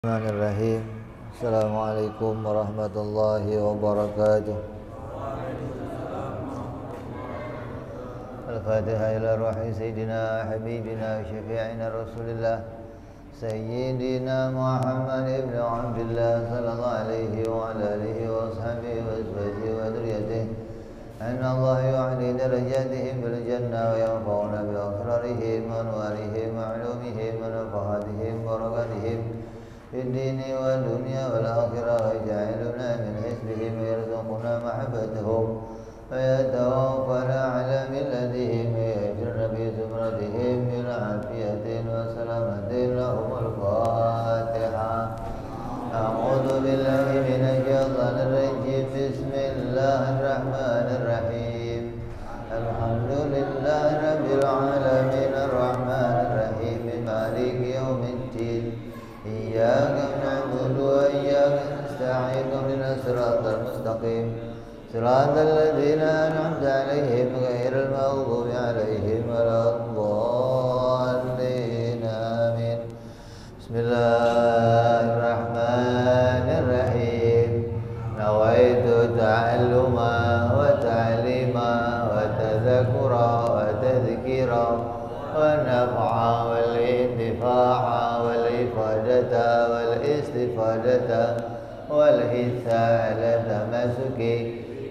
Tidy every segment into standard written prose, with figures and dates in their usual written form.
Bismillahirrahmanirrahim. Assalamualaikum warahmatullahi wabarakatuh. Al-Fatihah ila ruhi Sayyidina Habibina Syafi'ina Rasulillah Sayyidina Muhammad ibn Abdullah sallallahu alaihi wa ala alihi wa ashabihi wa azwajihi wa dhurriyyatihi anna Allah yu'li darajatihim bil jannah wa yanfa'una bi asrarihim wa anwarihim wa ulumihim wa nafahatihim wa barakatihim في الدين والدنيا والآخرة ويجعلنا من حزبهم ويرزقنا محبتهم ويتوفنا على ملتهم ويجرنا في زمرتهم إلى عافية وسلامة لهم الفاتحة. أعوذ بالله من الشيطان الرجيم. بسم الله الرحمن الرحيم. الحمد لله رب العالمين الرحمن الرحيم مالك يوم الدين إياك نعبد وإياك نستعين اهدنا الصراط المستقيم صراط الذين أنعمت عليهم غير المغضوب عليهم ولا الضالين آمين. بسم الله الرحمن الرحيم. نويت تعلما وتعليما وتذكرا وتذكيرا والنفع والانتفاع والإفادة والاستفادة والحث على التمسك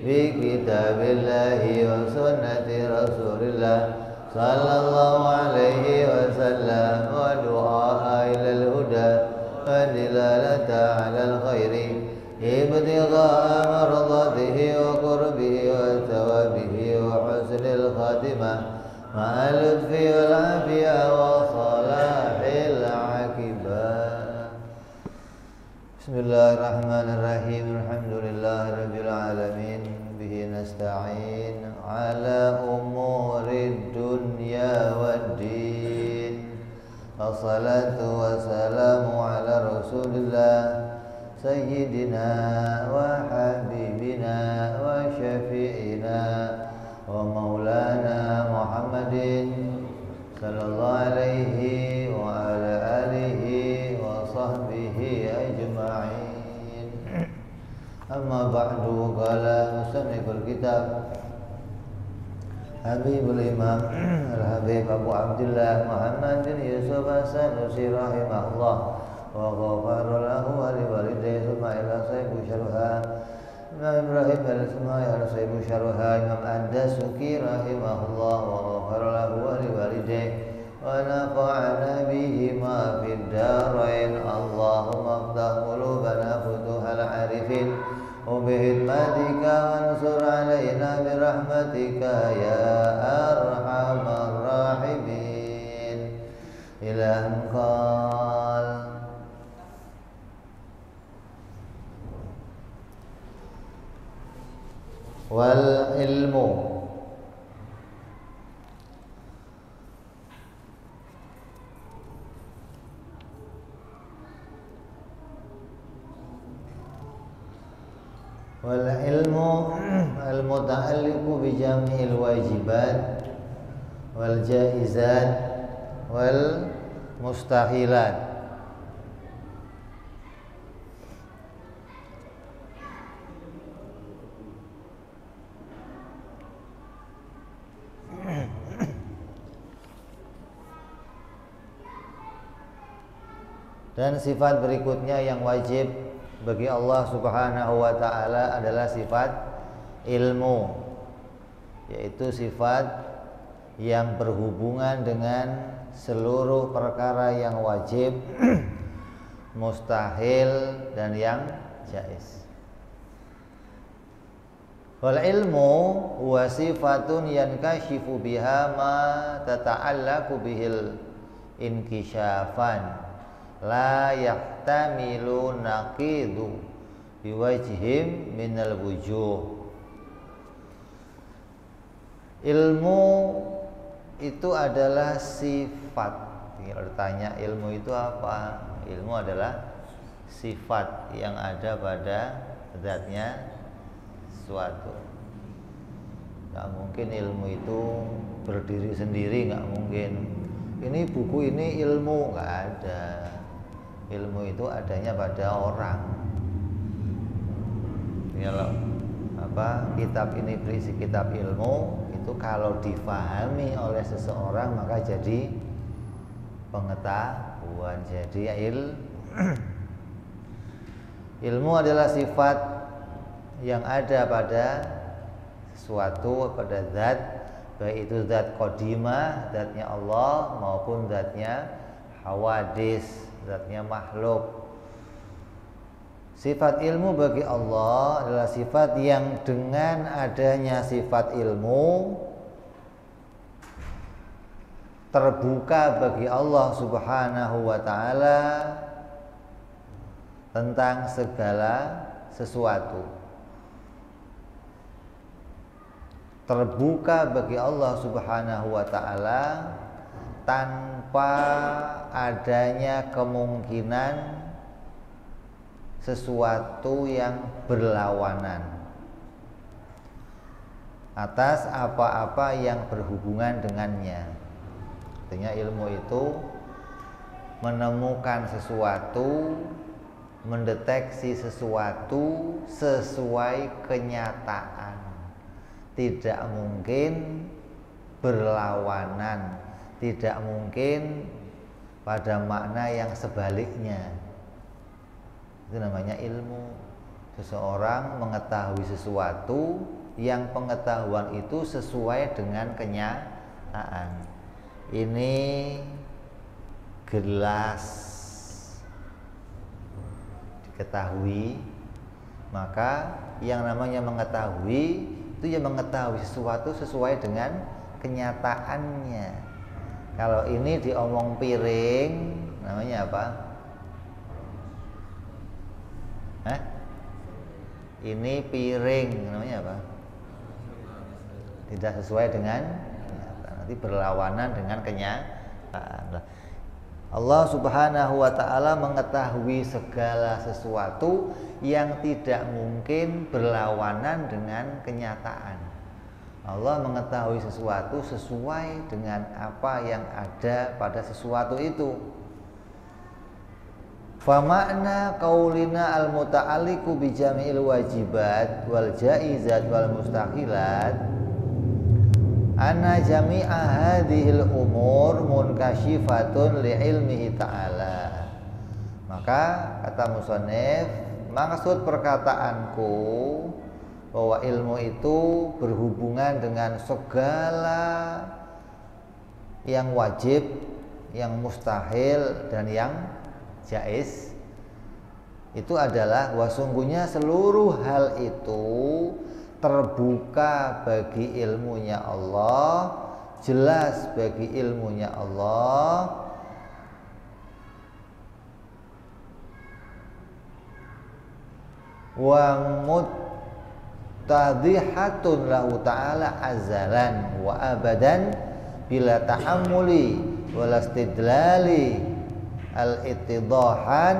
بكتاب الله وسنة رسول الله صلى الله عليه وسلم ودعاء إلى الهدى والدلالة على الخير ابتغاء مرضاته وقربه وثوابه وحسن الخاتمة مع اللطف والعافية وصلاح العاقبة. Bismillahirrahmanirrahim. Alhamdulillahirabbil alamin. Bihi nasta'in ala umurid dunya waddin. Wassalatu wassalamu ala Rasulillah sayyidina wa habibina wa syafi'ina wa maulana Muhammadin sallallahu alaihi wa ala alihi wa sahbihi ajma'in. Amma ba'du. Qala musanniful kitab Habibul Imam Al-Habib Abu Abdullah Muhammad bin Yusuf As-Sanusi rahimahullah wa ghafara lahu wa li walidayhi thumma ila sahibu syarha Imam Ibrahim al-Ismail al-Sahibu Syarha Imam Ad-Dasuki rahimahullah wa ghafara lahu wa li walidayhi wa nafa'ana bihima fid darain. Allahumma aftah qulubana futuhal arifin wa bihidmatika wansur alaina birahmatika ya arhamar rahimin. Ila qal wal ilmu al muta'alliqu bi jami'il wajibat wal jaizat wal mustahilat. Dan sifat berikutnya yang wajib bagi Allah Subhanahu wa ta'ala adalah sifat ilmu, yaitu sifat yang berhubungan dengan seluruh perkara yang wajib, mustahil dan yang jaiz. Wal ilmu huwa sifatun yankashifu biha ma tata'allaqu bihil inkisyafan la yahtamilu naqidu biwajhim minal wujuh. Ilmu itu adalah sifat. Tinggal ditanya ilmu itu apa? Ilmu adalah sifat yang ada pada zatnya suatu. Gak mungkin ilmu itu berdiri sendiri, gak mungkin. Ini buku ini ilmu, gak ada. Ilmu itu adanya pada orang. Kalau kitab ini berisi kitab ilmu, itu kalau difahami oleh seseorang maka jadi pengetahuan, jadi ilmu adalah sifat yang ada pada sesuatu, pada zat, baik itu zat qadimah, zatnya Allah, maupun zatnya hawadis, zatnya makhluk. Sifat ilmu bagi Allah adalah sifat yang dengan adanya sifat ilmu terbuka bagi Allah Subhanahu wa ta'ala tentang segala sesuatu. Terbuka bagi Allah Subhanahu wa ta'ala tanpa adanya kemungkinan sesuatu yang berlawanan atas apa-apa yang berhubungan dengannya. Artinya ilmu itu menemukan sesuatu, mendeteksi sesuatu sesuai kenyataan, tidak mungkin berlawanan, tidak mungkin pada makna yang sebaliknya. Itu namanya ilmu. Seseorang mengetahui sesuatu yang pengetahuan itu sesuai dengan kenyataan. Ini gelas diketahui, maka yang namanya mengetahui itu ya mengetahui sesuatu sesuai dengan kenyataannya. Kalau ini diomong piring, namanya apa? Ini piring, namanya apa? Tidak sesuai dengan kenyataan, nanti berlawanan dengan kenyataan. Allah Subhanahu wa ta'ala mengetahui segala sesuatu yang tidak mungkin berlawanan dengan kenyataan. Allah mengetahui sesuatu sesuai dengan apa yang ada pada sesuatu itu. Fa makna qaulina al-muta'alliqu bi jami'il wajibat wal jaizat wal mustahilat anna jami'a hadhil umur munkashifatun li ilmihi ta'ala. Maka kata musannif, maksud perkataanku bahwa ilmu itu berhubungan dengan segala yang wajib, yang mustahil dan yang jaiz, itu adalah bahwa sungguhnya seluruh hal itu terbuka bagi ilmunya Allah, jelas bagi ilmunya Allah, wa muttadhihatun lahu ta'ala azalan wa abadan bila tahammuli wala istidlali al-ittidahan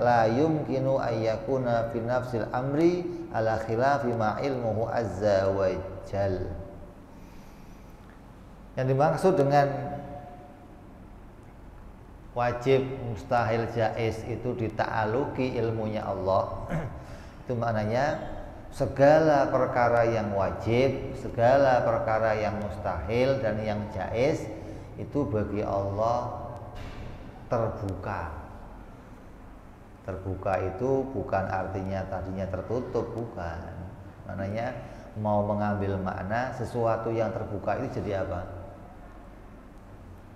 la yumkinu ayyakuna fi nafsil amri ala khilafi ma ilmuhu azza wa jal. Yang dimaksud dengan wajib, mustahil, jaiz itu dita'aluki ilmunya Allah. Itu maknanya segala perkara yang wajib, segala perkara yang mustahil dan yang jaiz itu bagi Allah terbuka. Terbuka itu bukan artinya tadinya tertutup, bukan. Maknanya mau mengambil makna sesuatu yang terbuka itu jadi apa?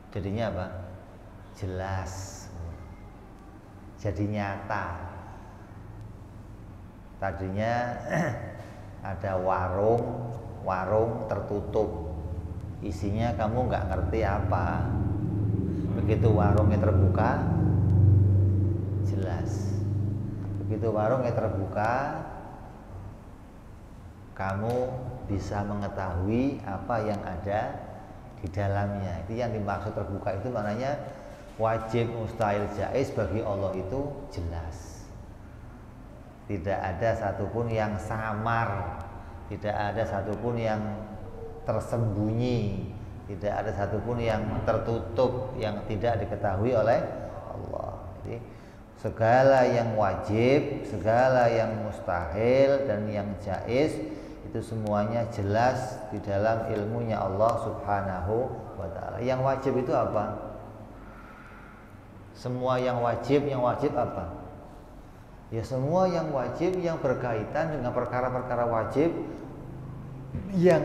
Jadinya apa? Jelas. Jadi nyata. Tadinya ada warung tertutup, isinya kamu nggak ngerti apa. Begitu warungnya terbuka, jelas. Begitu warungnya terbuka, kamu bisa mengetahui apa yang ada di dalamnya. Itu yang dimaksud terbuka, itu maknanya wajib, mustahil, jaiz bagi Allah itu jelas. Tidak ada satupun yang samar, tidak ada satupun yang tersembunyi, tidak ada satupun yang tertutup, yang tidak diketahui oleh Allah. Jadi Segala yang wajib, segala yang mustahil dan yang jaiz itu semuanya jelas di dalam ilmunya Allah Subhanahu wa ta'ala. Yang wajib itu apa? Semua yang wajib apa? Ya semua yang wajib yang berkaitan dengan perkara-perkara wajib yang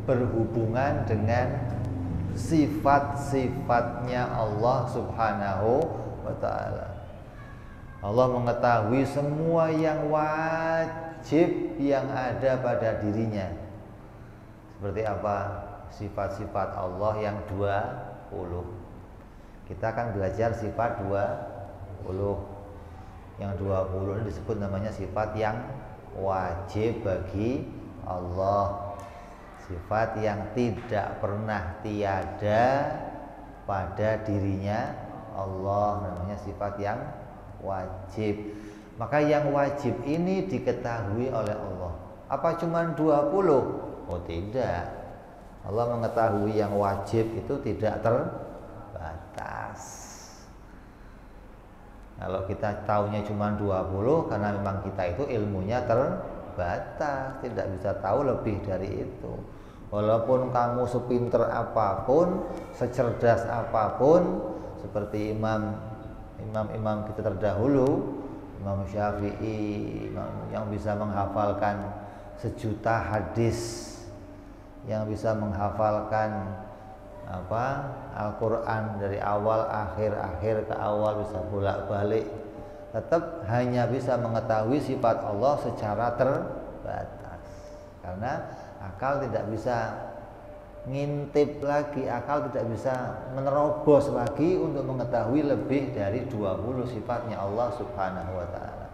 berhubungan dengan sifat-sifatnya Allah Subhanahu wa ta'ala. Allah mengetahui semua yang wajib yang ada pada dirinya. Seperti apa? Sifat-sifat Allah yang 20. Kita akan belajar sifat 20. Yang 20 ini disebut namanya sifat yang wajib bagi Allah. Sifat yang tidak pernah tiada pada dirinya Allah, namanya sifat yang wajib. Maka yang wajib ini diketahui oleh Allah. Apa cuma 20? Oh tidak. Allah mengetahui yang wajib itu tidak terbatas. Kalau kita tahunya cuma 20 karena memang kita itu ilmunya terbatas, tidak bisa tahu lebih dari itu. Walaupun kamu sepinter apapun, secerdas apapun, seperti imam kita terdahulu, Imam Syafi'i yang bisa menghafalkan sejuta hadis, yang bisa menghafalkan Al-Quran dari awal akhir ke awal, bisa bolak-balik, tetap hanya bisa mengetahui sifat Allah secara terbatas, karena akal tidak bisa ngintip lagi, akal tidak bisa menerobos lagi untuk mengetahui lebih dari 20 sifatnya Allah Subhanahu wa ta'ala.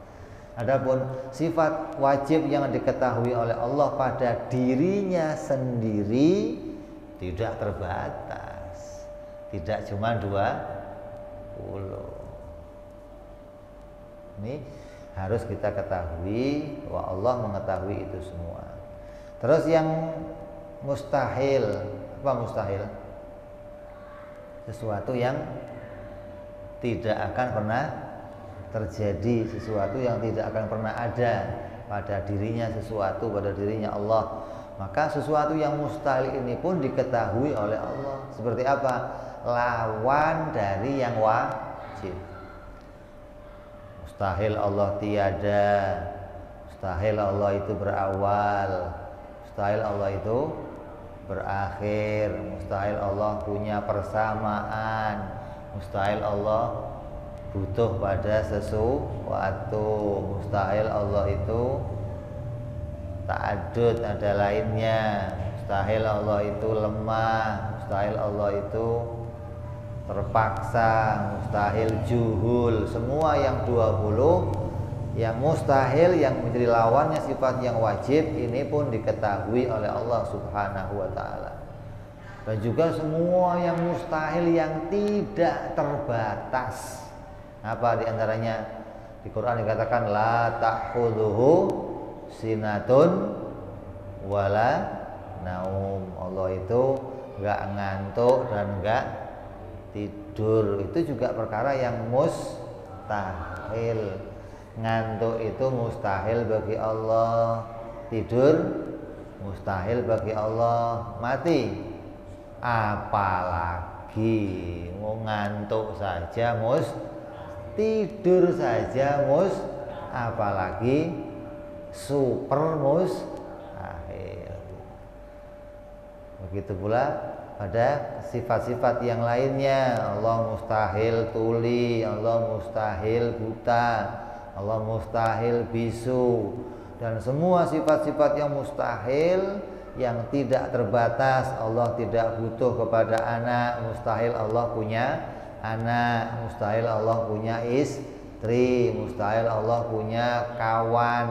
Adapun sifat wajib yang diketahui oleh Allah pada dirinya sendiri tidak terbatas, tidak cuma 20. Ini harus kita ketahui bahwa Allah mengetahui itu semua. Terus yang mustahil, apa mustahil? Sesuatu yang tidak akan pernah terjadi, sesuatu yang tidak akan pernah ada pada dirinya sesuatu, pada dirinya Allah. Maka sesuatu yang mustahil ini pun diketahui oleh Allah. Seperti apa? Lawan dari yang wajib. Mustahil Allah tiada, mustahil Allah itu berawal, mustahil Allah itu berakhir, mustahil Allah punya persamaan, mustahil Allah butuh pada sesuatu, mustahil Allah itu ta'adud, ada lainnya, mustahil Allah itu lemah, mustahil Allah itu terpaksa, mustahil juhul. Semua yang 20 yang mustahil yang menjadi lawannya sifat yang wajib ini pun diketahui oleh Allah Subhanahu wa ta'ala. Dan juga semua yang mustahil yang tidak terbatas. Apa diantaranya? Di Quran dikatakan la ta'khudhuhu sinatun wala naum. Allah itu enggak ngantuk dan enggak tidur. Itu juga perkara yang mustahil. Ngantuk itu mustahil bagi Allah, tidur mustahil bagi Allah, mati apalagi mau ngantuk saja tidur saja apalagi super mustahil. Begitu pula pada sifat-sifat yang lainnya. Allah mustahil tuli, Allah mustahil buta, Allah mustahil bisu, dan semua sifat-sifat yang mustahil yang tidak terbatas. Allah tidak butuh kepada anak, mustahil Allah punya anak, mustahil Allah punya istri, mustahil Allah punya kawan,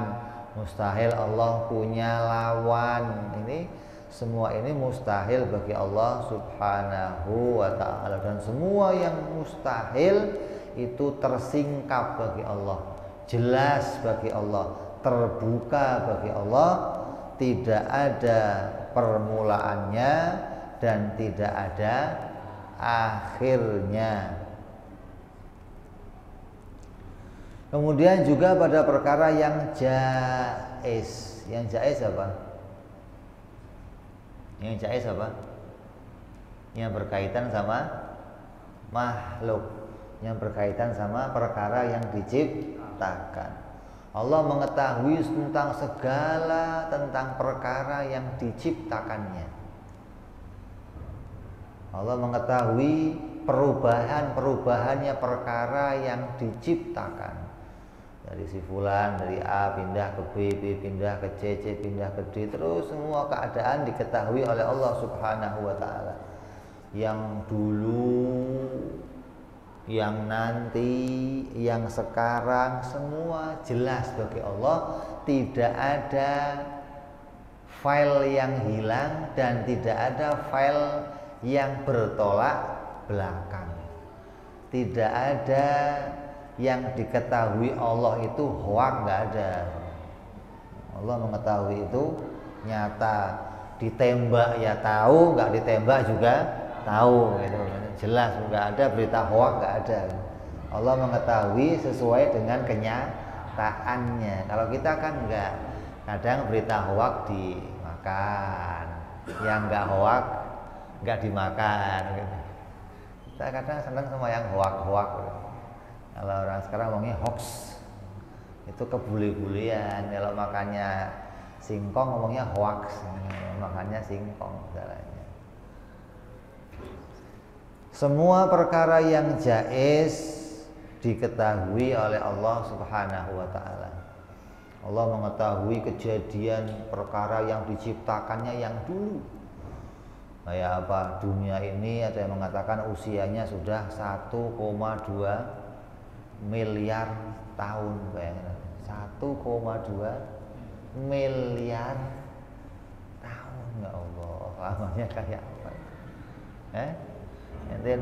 mustahil Allah punya lawan. Ini semua ini mustahil bagi Allah Subhanahu wa ta'ala. Dan semua yang mustahil itu tersingkap bagi Allah, jelas bagi Allah, terbuka bagi Allah, tidak ada permulaannya dan tidak ada akhirnya. Kemudian juga pada perkara yang jaiz. Yang jaiz apa? Yang jaiz apa? Yang berkaitan sama makhluk, yang berkaitan sama perkara yang diciptakan. Allah mengetahui tentang segala tentang perkara yang diciptakannya. Allah mengetahui perubahannya perkara yang diciptakan. Dari si fulan, dari A pindah ke B, B pindah ke C, C pindah ke D, terus semua keadaan diketahui oleh Allah Subhanahu wa taala. Yang dulu, yang nanti, yang sekarang, semua jelas bagi Allah. Tidak ada file yang hilang dan tidak ada file yang bertolak belakang. Tidak ada yang diketahui Allah itu hoak, nggak ada. Allah mengetahui itu nyata. Ditembak ya tahu, nggak ditembak juga tahu, gitu. Jelas, nggak ada berita hoak, nggak ada. Allah mengetahui sesuai dengan kenyataannya. Kalau kita kan nggak, kadang berita hoak dimakan, yang nggak hoak nggak dimakan. Gitu. Kita kadang senang sama yang hoak-hoak. Gitu. Kalau orang sekarang ngomongnya hoax, itu kebule-bulean. Kalau makannya singkong ngomongnya hoax, makannya singkong misalnya. Semua perkara yang jaiz diketahui oleh Allah Subhanahu wa taala. Allah mengetahui kejadian perkara yang diciptakannya yang dulu. Kayak apa? Dunia ini ada yang mengatakan usianya sudah 1,2 miliar tahun, bayangin 1,2 miliar tahun. Ya Allah, lamanya kayak apa? Nanti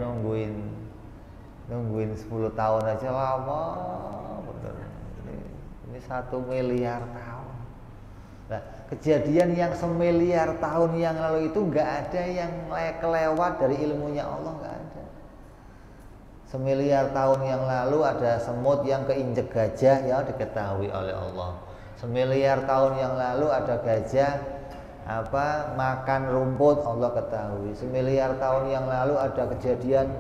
nungguin 10 tahun aja lama bener. Ini 1 miliar tahun. Nah, kejadian yang 1 miliar tahun yang lalu itu nggak ada yang kelewat dari ilmunya Allah, nggak ada. 1 miliar tahun yang lalu ada semut yang keinjek gajah, ya diketahui oleh Allah. 1 miliar tahun yang lalu ada gajah makan rumput, Allah ketahui. 1 miliar tahun yang lalu ada kejadian,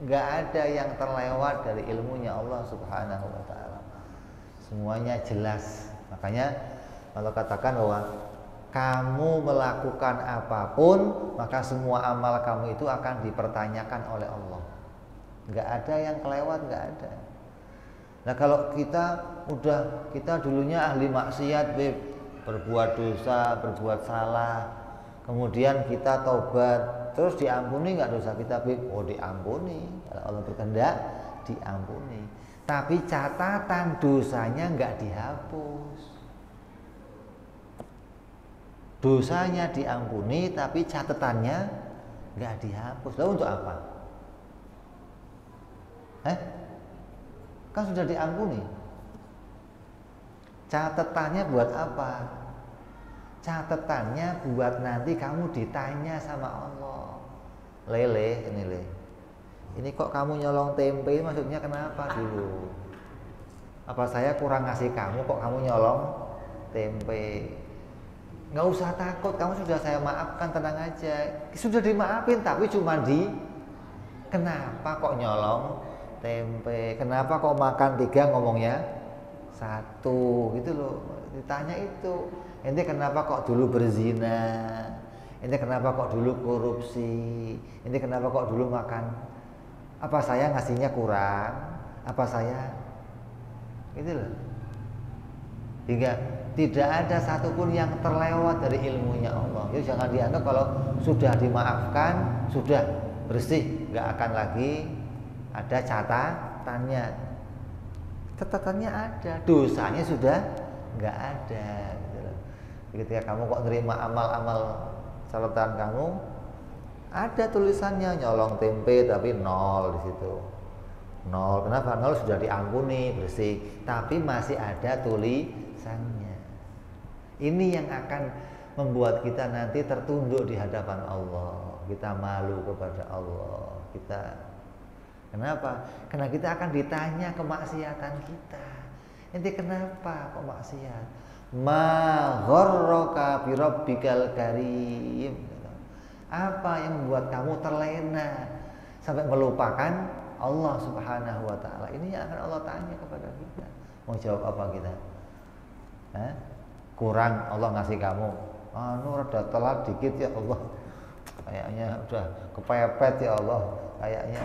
nggak ada yang terlewat dari ilmunya Allah Subhanahu wa taala. Semuanya jelas. Makanya kalau katakan bahwa kamu melakukan apapun, maka semua amal kamu itu akan dipertanyakan oleh Allah. Nggak ada yang kelewat, nggak ada. Nah kalau kita dulunya ahli maksiat, berbuat dosa, berbuat salah, kemudian kita taubat, terus diampuni nggak dosa kita, Oh diampuni, kalau Allah berkehendak diampuni. Tapi catatan dosanya nggak dihapus. Dosanya diampuni, tapi catatannya nggak dihapus. Lalu untuk apa? Kan sudah diampuni. Catatannya buat apa? Catatannya buat nanti kamu ditanya sama Allah. Ini kok kamu nyolong tempe, maksudnya kenapa dulu? Apa saya kurang ngasih kamu kok kamu nyolong tempe? Nggak usah takut, kamu sudah saya maafkan, tenang aja. Sudah dimaafin, tapi cuma kenapa kok nyolong tempe, kenapa kok makan 3 ngomongnya 1, gitu loh. Ditanya itu, ente kenapa kok dulu berzina, ente kenapa kok dulu korupsi, ente kenapa kok dulu makan, apa saya ngasihnya kurang, apa saya, gitu loh. Hingga tidak ada satupun yang terlewat dari ilmunya Allah. Jadi jangan dianggap kalau sudah dimaafkan, sudah bersih, nggak akan lagi ada catatannya. Catatannya ada, dosanya sudah nggak ada. Gitu. Ketika kamu kok nerima amal-amal catatan kamu, ada tulisannya nyolong tempe tapi 0 di situ. 0, kenapa? 0 sudah diampuni, bersih, tapi masih ada tulisannya. Ini yang akan membuat kita nanti tertunduk di hadapan Allah. Kita malu kepada Allah. Kita Kenapa? Karena kita akan ditanya kemaksiatan kita. Ente kenapa kok maksiat? Ma gharraka bi rabbikal karim. Apa yang membuat kamu terlena sampai melupakan Allah Subhanahu wa taala? Ini yang akan Allah tanya kepada kita. Mau jawab apa kita? Kurang Allah ngasih kamu. Rada telat dikit ya Allah. Kayaknya udah kepepet ya Allah. Kayaknya.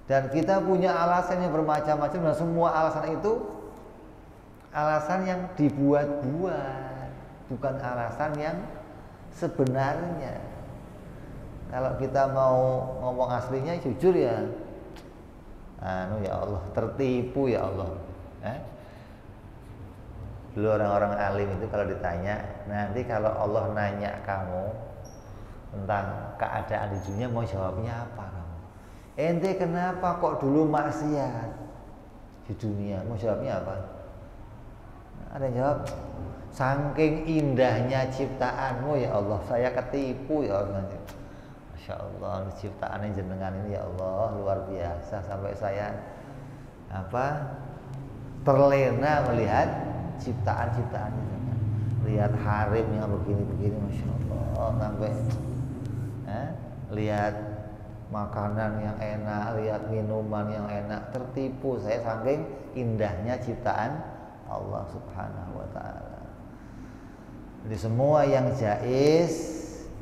Dan kita punya alasan yang bermacam-macam, dan semua alasan itu alasan yang dibuat-buat, bukan alasan yang sebenarnya. Kalau kita mau ngomong aslinya jujur ya, ya Allah, tertipu ya Allah. Dulu orang-orang alim itu kalau ditanya, nanti kalau Allah nanya kamu tentang keadaan di dunia, mau jawabnya apa kamu? Ente kenapa kok dulu maksiat di dunia? Mau jawabnya apa? Ada yang jawab, saking indahnya ciptaanmu ya Allah, saya ketipu ya Allah. Masya Allah, ciptaan jenengan ini ya Allah luar biasa, sampai saya terlena melihat ciptaan-ciptaan jenengan. Lihat harim yang begini-begini, Masya Allah, sampai lihat makanan yang enak, lihat minuman yang enak, tertipu saya saking indahnya ciptaan Allah Subhanahu wa taala. Jadi semua yang jaiz,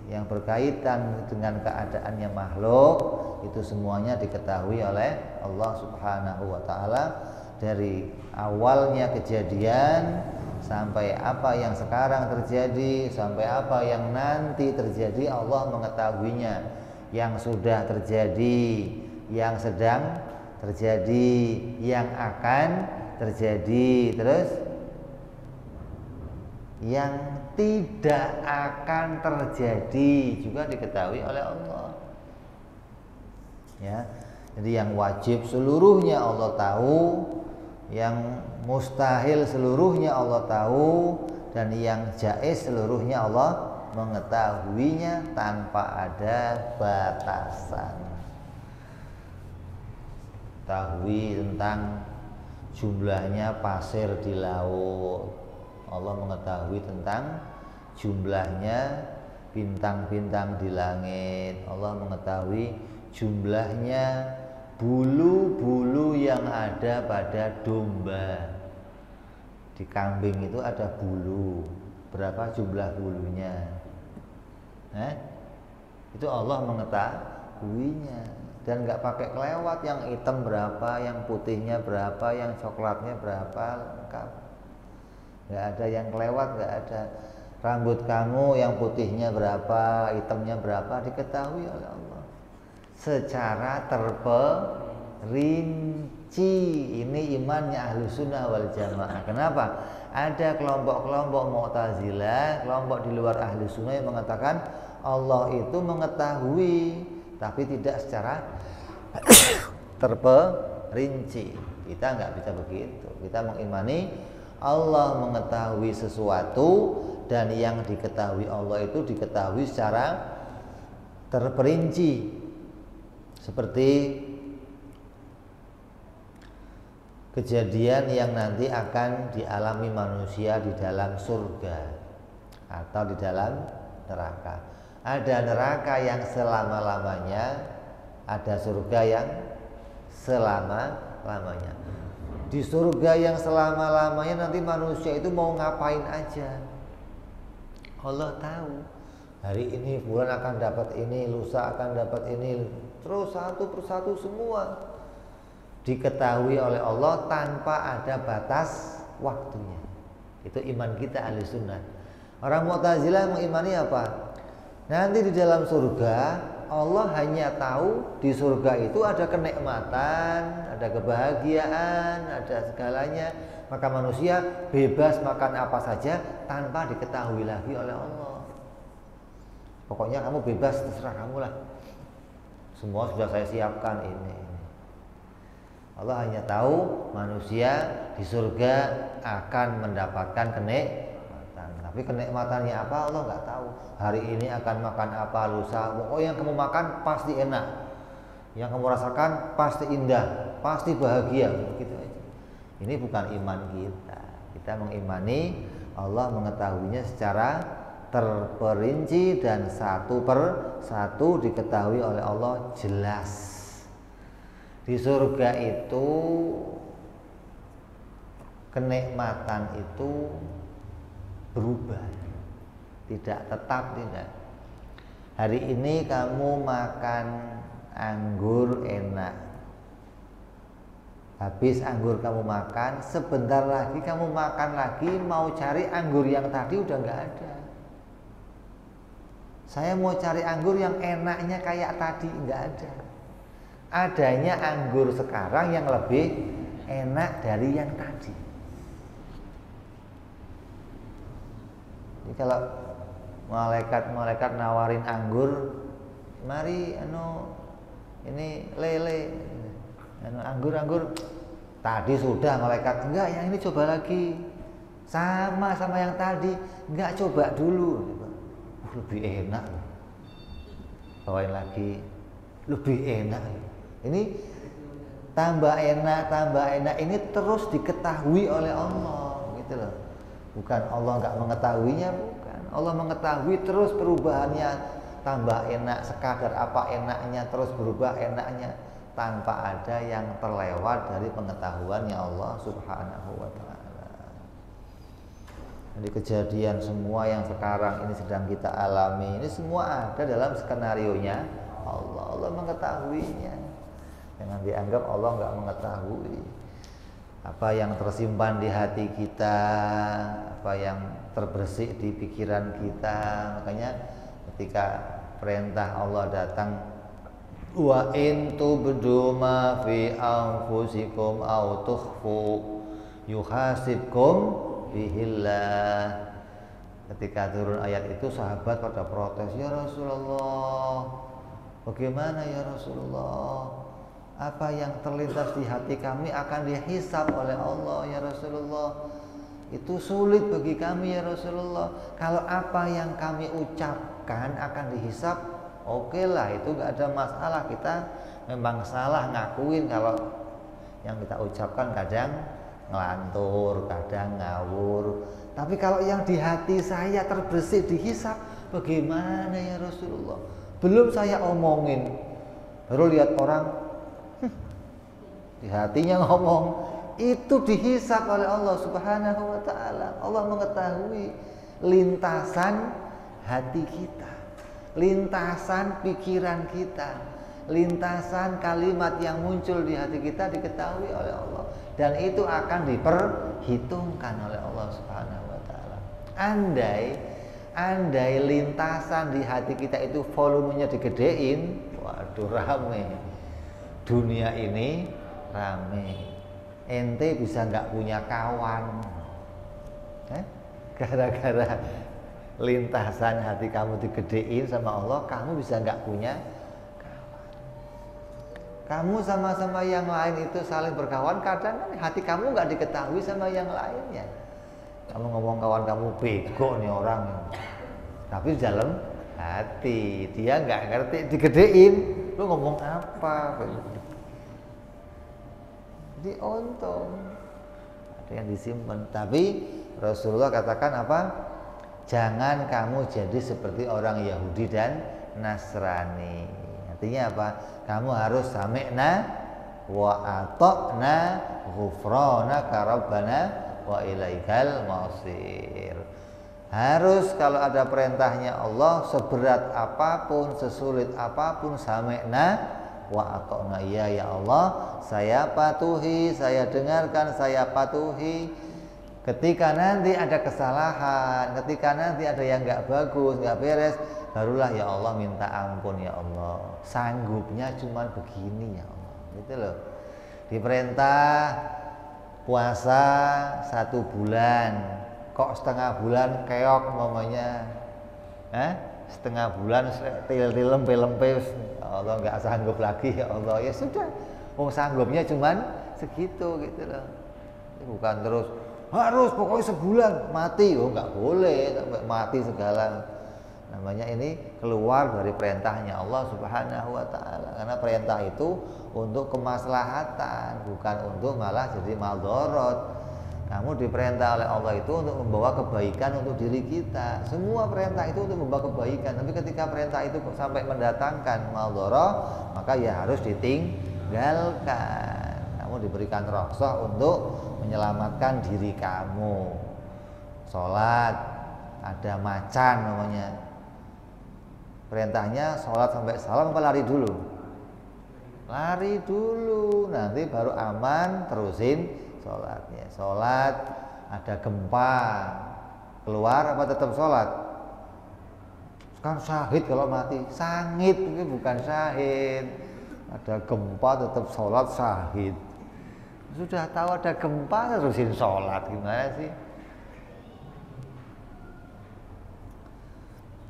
yang berkaitan dengan keadaannya makhluk, itu semuanya diketahui oleh Allah Subhanahu wa taala, dari awalnya kejadian sampai apa yang sekarang terjadi, sampai apa yang nanti terjadi, Allah mengetahuinya. Yang sudah terjadi, yang sedang terjadi, yang akan terjadi, terus yang tidak akan terjadi juga diketahui oleh Allah. Ya, jadi yang wajib seluruhnya Allah tahu, yang mustahil seluruhnya Allah tahu, dan yang jaiz seluruhnya Allah mengetahuinya tanpa ada batasan. Tahui tentang jumlahnya pasir di laut, Allah mengetahui tentang jumlahnya bintang-bintang di langit, Allah mengetahui jumlahnya bulu-bulu yang ada pada domba. Di kambing itu ada bulu, berapa jumlah bulunya? Itu Allah mengetahuinya, dan nggak pakai kelewat, yang hitam berapa, yang putihnya berapa, yang coklatnya berapa, lengkap. Nggak ada yang kelewat, nggak ada. Rambut kamu yang putihnya berapa, hitamnya berapa, diketahui oleh Allah secara terperinci. Ini imannya Ahlus Sunnah wal Jamaah. Kenapa? Ada kelompok-kelompok Mu'tazilah, kelompok di luar Ahlus Sunnah yang mengatakan Allah itu mengetahui, tapi tidak secara terperinci. Kita nggak bisa begitu. Kita mengimani Allah mengetahui sesuatu, dan yang diketahui Allah itu diketahui secara terperinci, seperti kejadian yang nanti akan dialami manusia di dalam surga atau di dalam neraka. Ada neraka yang selama-lamanya, ada surga yang selama-lamanya. Di surga yang selama-lamanya nanti manusia itu mau ngapain aja, Allah tahu. Hari ini bulan akan dapat ini, lusa akan dapat ini, terus satu persatu semua diketahui oleh Allah tanpa ada batas waktunya. Itu iman kita Ahli Sunnah. Orang Mu'tazilah mengimani apa? Nanti di dalam surga Allah hanya tahu di surga itu ada kenikmatan, ada kebahagiaan, ada segalanya. Maka manusia bebas makan apa saja tanpa diketahui lagi oleh Allah. Pokoknya kamu bebas, terserah kamu lah. Semua sudah saya siapkan ini. Allah hanya tahu manusia di surga akan mendapatkan kenikmatan. Tapi kenikmatannya apa Allah nggak tahu. Hari ini akan makan apa, lusa, pokoknya yang kamu makan pasti enak. Yang kamu rasakan pasti indah, pasti bahagia, gitu aja. Ini bukan iman kita. Kita mengimani Allah mengetahuinya secara terperinci dan satu per satu diketahui oleh Allah jelas. Di surga itu kenikmatan itu berubah, tidak tetap, tidak. Hari ini kamu makan anggur enak, habis anggur kamu makan, sebentar lagi kamu makan lagi, mau cari anggur yang tadi udah nggak ada. Saya mau cari anggur yang enaknya kayak tadi, nggak ada. Adanya anggur sekarang yang lebih enak dari yang tadi. Jadi kalau malaikat nawarin anggur, mari ini lele, anggur tadi sudah malaikat, enggak, yang ini coba lagi, sama yang tadi, enggak, coba dulu, lebih enak, bawain lagi, lebih enak. Ini tambah enak ini terus diketahui oleh Allah, gitu loh. Bukan Allah nggak mengetahuinya, bukan. Allah mengetahui terus perubahannya, tambah enak, sekadar apa enaknya terus berubah enaknya, tanpa ada yang terlewat dari pengetahuannya Allah Subhanahu wa ta'ala. Jadi kejadian semua yang sekarang ini sedang kita alami, ini semua ada dalam skenarionya Allah. Allah mengetahuinya. Jangan dianggap Allah nggak mengetahui. Apa yang tersimpan di hati kita, apa yang terbersih di pikiran kita. Makanya ketika perintah Allah datang, wa in tubdu ma fi anfusikum aw tukhfu yuhasibkum bihillah. Ketika turun ayat itu, sahabat pada protes, ya Rasulullah, bagaimana ya Rasulullah, apa yang terlintas di hati kami akan dihisab oleh Allah ya Rasulullah. Itu sulit bagi kami ya Rasulullah. Kalau apa yang kami ucapkan akan dihisab, oke lah, itu gak ada masalah. Kita memang salah ngakuin kalau yang kita ucapkan kadang ngelantur, kadang ngawur. Tapi kalau yang di hati saya terbersih dihisab, bagaimana ya Rasulullah? Belum saya omongin, baru lihat orang di hatinya ngomong, itu dihisab oleh Allah Subhanahu wa ta'ala. Allah mengetahui lintasan hati kita, lintasan pikiran kita, lintasan kalimat yang muncul di hati kita diketahui oleh Allah, dan itu akan diperhitungkan oleh Allah Subhanahu wa ta'ala. Andai lintasan di hati kita itu volumenya digedein, waduh, rame dunia ini, rame. Ente bisa nggak punya kawan, gara-gara lintasan hati kamu digedein sama Allah, kamu bisa nggak punya kawan. Kamu sama yang lain itu saling berkawan, kadang kan hati kamu nggak diketahui sama yang lainnya. Kamu ngomong kawan kamu bego nih orang, tapi di dalam hati dia nggak ngerti, digedein, lu ngomong apa? Jadi untung ada yang disimpan. Tapi Rasulullah katakan apa? Jangan kamu jadi seperti orang Yahudi dan Nasrani. Artinya apa? Kamu harus sami'na wa ata'na ghufranaka rabbana wa ilaikal masir. Harus kalau ada perintahnya Allah, seberat apapun, sesulit apapun, sami'na wa ata'na, ya Allah, saya patuhi, saya dengarkan, saya patuhi. Ketika nanti ada kesalahan, ketika nanti ada yang nggak bagus, nggak beres, barulah ya Allah minta ampun ya Allah. Sanggupnya cuma begini ya Allah, gitu loh. Diperintah puasa 1 bulan, kok setengah bulan keok mamanya, setengah bulan lempe Allah nggak sanggup lagi ya Allah, ya sudah, sanggupnya cuman segitu, gitu loh. Bukan terus harus pokoknya sebulan mati, nggak boleh sampai mati segala. Namanya ini keluar dari perintahnya Allah Subhanahu wa taala. Karena perintah itu untuk kemaslahatan, bukan untuk malah jadi maldorot. Kamu diperintah oleh Allah itu untuk membawa kebaikan untuk diri kita. Semua perintah itu untuk membawa kebaikan. Tapi ketika perintah itu sampai mendatangkan maldorot, maka ya harus ditinggalkan. Kamu diberikan rukhsah untuk menyelamatkan diri kamu. Sholat, ada macan namanya. Perintahnya sholat sampai salam apa lari dulu? Lari dulu, nanti baru aman terusin sholatnya. Sholat ada gempa, keluar apa tetap sholat? Kan syahid kalau mati, sangit itu bukan syahid. Ada gempa tetap sholat syahid. Sudah tahu ada gempa terusin sholat, gimana sih?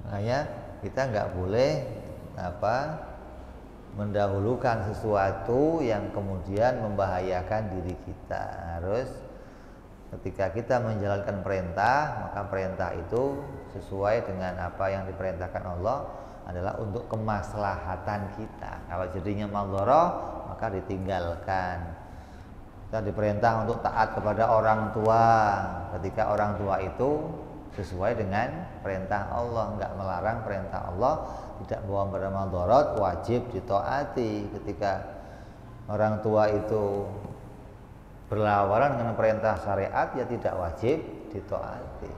Makanya kita nggak boleh mendahulukan sesuatu yang kemudian membahayakan diri kita. Harus ketika kita menjalankan perintah, maka perintah itu sesuai dengan apa yang diperintahkan Allah adalah untuk kemaslahatan kita. Kalau jadinya maldharah, maka ditinggalkan. Kita diperintah untuk taat kepada orang tua ketika orang tua itu sesuai dengan perintah Allah, enggak melarang perintah Allah, tidak membawa pada maldharat, wajib ditaati. Ketika orang tua itu berlawanan dengan perintah syariat, ya tidak wajib ditaati.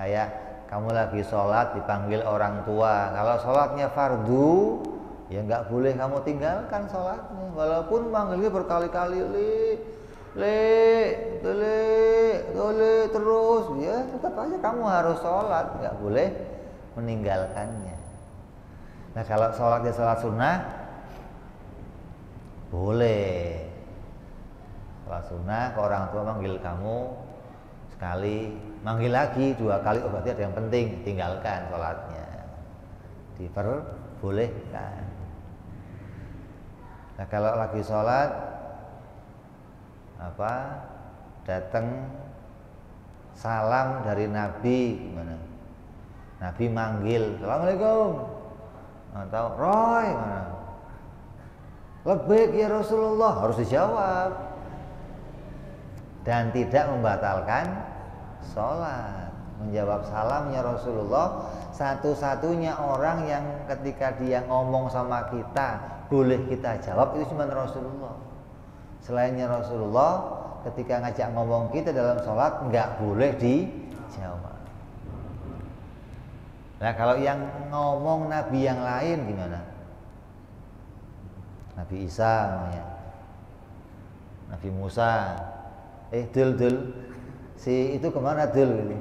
Kayak kamu lagi sholat dipanggil orang tua, kalau sholatnya fardu, ya enggak boleh kamu tinggalkan sholatnya, walaupun manggilnya berkali-kali, tole terus, ya tetap aja kamu harus sholat, nggak boleh meninggalkannya. Nah kalau sholatnya sholat sunnah, boleh. Sholat sunnah, ke orang tua manggil kamu sekali, manggil lagi 2 kali, oh berarti ada yang penting, tinggalkan sholatnya, diperbolehkan. Nah kalau lagi sholat datang salam dari Nabi, gimana? Nabi manggil, Assalamualaikum, atau Roy, mana? Labbaik ya Rasulullah, harus dijawab dan tidak membatalkan sholat. Menjawab salamnya Rasulullah, satu-satunya orang yang ketika dia ngomong sama kita boleh kita jawab itu cuma Rasulullah. Selainnya Rasulullah, ketika ngajak ngomong kita dalam sholat nggak boleh dijawab. Nah kalau yang ngomong Nabi yang lain gimana? Nabi Isa namanya, Nabi Musa, dul, si itu kemana dul? Gitu.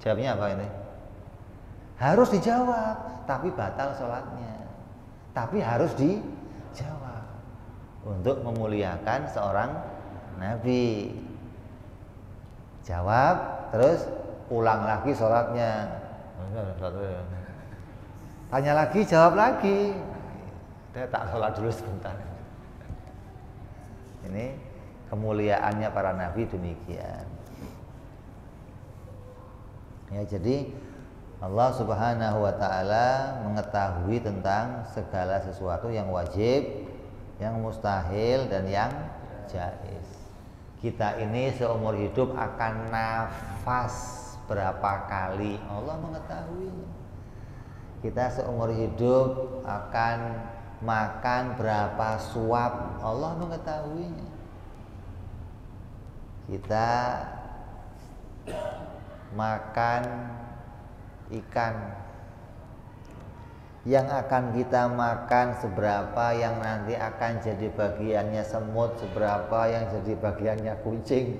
Jawabnya apa ini? Harus dijawab, tapi batal sholatnya. Tapi harus dijawab untuk memuliakan seorang Nabi. Jawab, terus ulang lagi sholatnya. Tanya lagi, jawab lagi. Saya tak sholat dulu sebentar. Ini kemuliaannya para Nabi demikian. Ya, jadi Allah Subhanahu wa ta'ala mengetahui tentang segala sesuatu yang wajib, yang mustahil, dan yang jaiz. Kita ini seumur hidup akan nafas berapa kali, Allah mengetahuinya. Kita seumur hidup akan makan berapa suap, Allah mengetahuinya. Kita makan ikan, yang akan kita makan seberapa, yang nanti akan jadi bagiannya semut seberapa, yang jadi bagiannya kucing,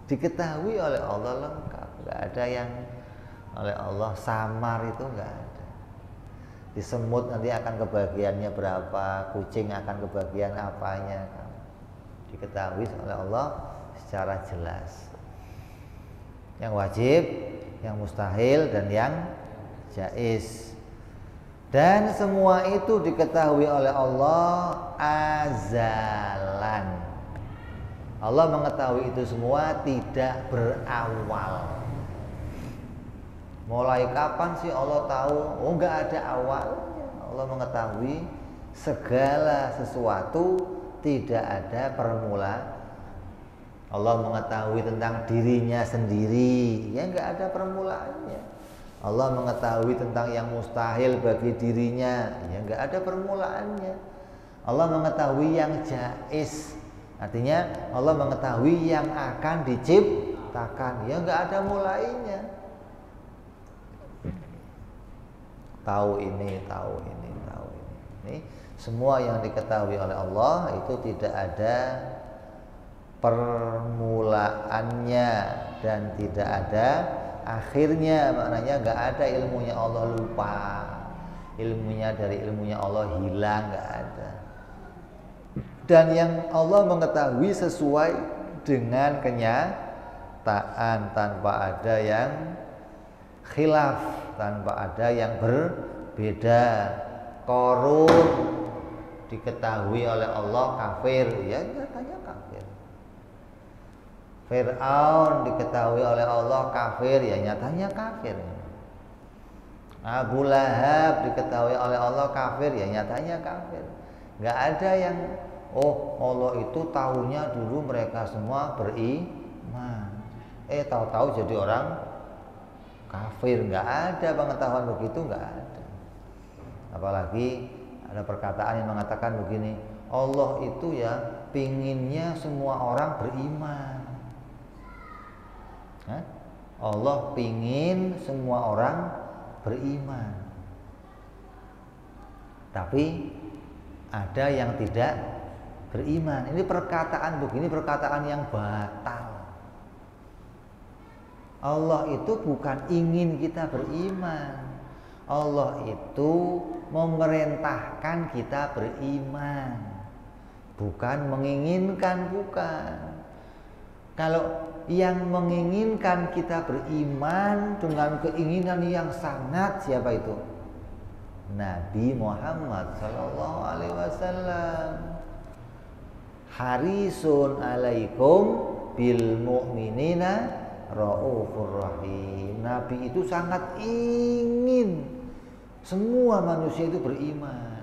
diketahui oleh Allah lengkap. Nggak ada yang oleh Allah samar, itu nggak ada. Di semut nanti akan kebagiannya berapa, kucing akan kebagian apanya, diketahui oleh Allah secara jelas. Yang wajib, yang mustahil, dan yang jaiz. Dan semua itu diketahui oleh Allah azalan. Allah mengetahui itu semua tidak berawal. Mulai kapan sih Allah tahu? Oh, enggak ada awalnya. Allah mengetahui segala sesuatu, tidak ada permulaan. Allah mengetahui tentang dirinya sendiri, ya enggak ada permulaannya. Allah mengetahui tentang yang mustahil bagi dirinya, ya enggak ada permulaannya. Allah mengetahui yang jaiz, artinya Allah mengetahui yang akan diciptakan, ya enggak ada mulainya. Tahu ini, tahu ini, tahu ini. Ini semua yang diketahui oleh Allah itu tidak ada permulaannya dan tidak ada akhirnya. Maknanya nggak ada ilmunya Allah lupa, ilmunya dari ilmunya Allah hilang, nggak ada. Dan yang Allah mengetahui sesuai dengan kenyataan tanpa ada yang khilaf, tanpa ada yang berbeda. Qarun diketahui oleh Allah kafir, ya nyatanya kafir. Fir'aun diketahui oleh Allah kafir, ya nyatanya kafir. Abu Lahab diketahui oleh Allah kafir, ya nyatanya kafir. Nggak ada yang oh Allah itu tahunya dulu mereka semua beriman, tahu-tahu jadi orang kafir. Nggak ada pengetahuan begitu, nggak ada. Apalagi ada perkataan yang mengatakan begini, Allah itu ya pinginnya semua orang beriman. Allah pingin semua orang beriman, tapi ada yang tidak beriman. Ini perkataan begini, perkataan yang batal. Allah itu bukan ingin kita beriman, Allah itu memerintahkan kita beriman, bukan menginginkan, bukan. Kalau yang menginginkan kita beriman dengan keinginan yang sangat, siapa itu? Nabi Muhammad sallallahu alaihi wasallam. Harisun alaikum bil mu'minina raufur rahim. Nabi itu sangat ingin semua manusia itu beriman,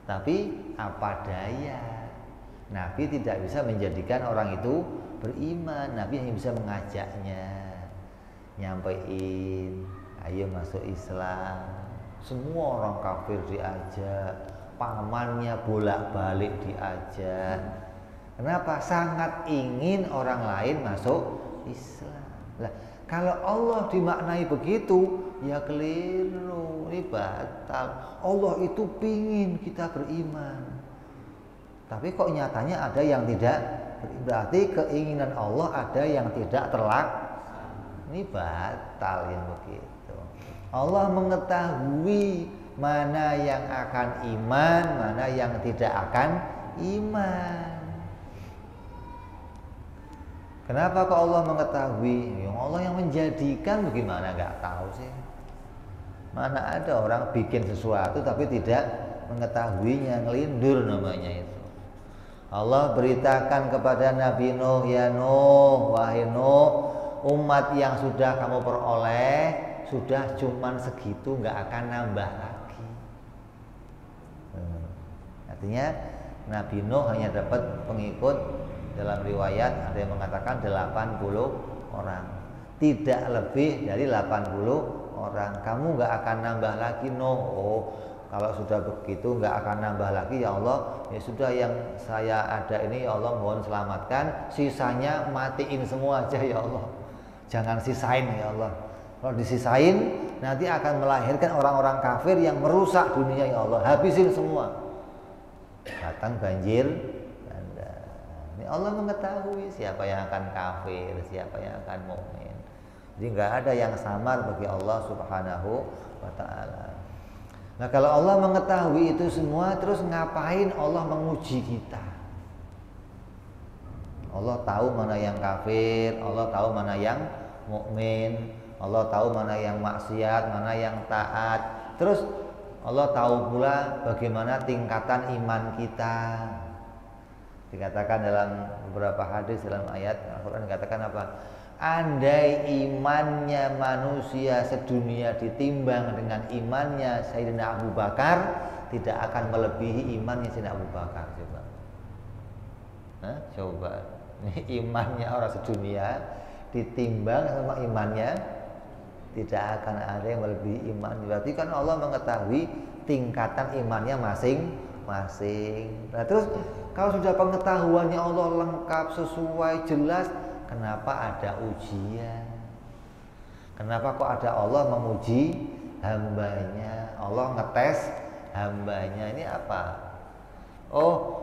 tapi apa daya, Nabi tidak bisa menjadikan orang itu beriman. Nabi hanya bisa mengajaknya, nyampein, ayo masuk Islam. Semua orang kafir diajak, pamannya bolak-balik diajak. Kenapa? Sangat ingin orang lain masuk Islam. Lah, kalau Allah dimaknai begitu, ya keliru, ini batal. Allah itu pingin kita beriman, tapi kok nyatanya ada yang tidak. Berarti keinginan Allah ada yang tidak terlaksana. Ini batal yang begitu. Allah mengetahui mana yang akan iman, mana yang tidak akan iman. Kenapa kok Allah mengetahui? Yang Allah yang menjadikan, bagaimana nggak tahu sih? Mana ada orang bikin sesuatu tapi tidak mengetahuinya, ngelindur namanya itu. Allah beritakan kepada Nabi Nuh, ya Nuh, wahai Nuh, umat yang sudah kamu peroleh sudah cuman segitu, nggak akan nambah lagi. Artinya Nabi Nuh hanya dapat pengikut, dalam riwayat ada yang mengatakan 80 orang, tidak lebih dari 80 orang. Kamu nggak akan nambah lagi, Nuh. Oh, kalau sudah begitu nggak akan nambah lagi ya Allah, ya sudah yang saya ada ini ya Allah mohon selamatkan, sisanya matiin semua aja ya Allah, jangan sisain ya Allah. Kalau disisain nanti akan melahirkan orang-orang kafir yang merusak dunia ya Allah, habisin semua. Datang banjir Anda. Ini Allah mengetahui siapa yang akan kafir, siapa yang akan mukmin. Jadi nggak ada yang samar bagi Allah Subhanahu wa Ta'ala. Nah, kalau Allah mengetahui itu semua, terus ngapain Allah menguji kita? Allah tahu mana yang kafir, Allah tahu mana yang mukmin, Allah tahu mana yang maksiat, mana yang taat. Terus Allah tahu pula bagaimana tingkatan iman kita. Dikatakan dalam beberapa hadis dalam ayat Al-Quran dikatakan apa? andai imannya manusia sedunia ditimbang dengan imannya Sayyidina Abu Bakar, tidak akan melebihi imannya Sayyidina Abu Bakar. Coba, coba, ini imannya orang sedunia ditimbang sama imannya, tidak akan ada yang melebihi iman. Berarti kan Allah mengetahui tingkatan imannya masing-masing. Nah terus kalau sudah pengetahuannya Allah lengkap, sesuai, jelas, kenapa ada ujian? Kenapa kok ada Allah menguji hambanya? Allah ngetes hambanya. Ini apa? Oh,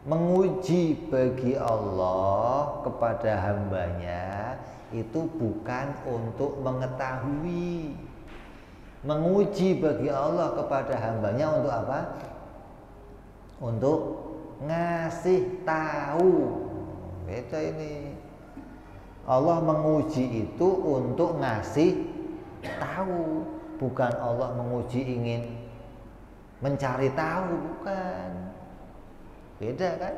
menguji bagi Allah kepada hambanya itu bukan untuk mengetahui. Menguji bagi Allah kepada hambanya untuk apa? Untuk ngasih tahu. Beda ini. Allah menguji itu untuk ngasih tahu, bukan Allah menguji ingin mencari tahu, bukan. Beda kan?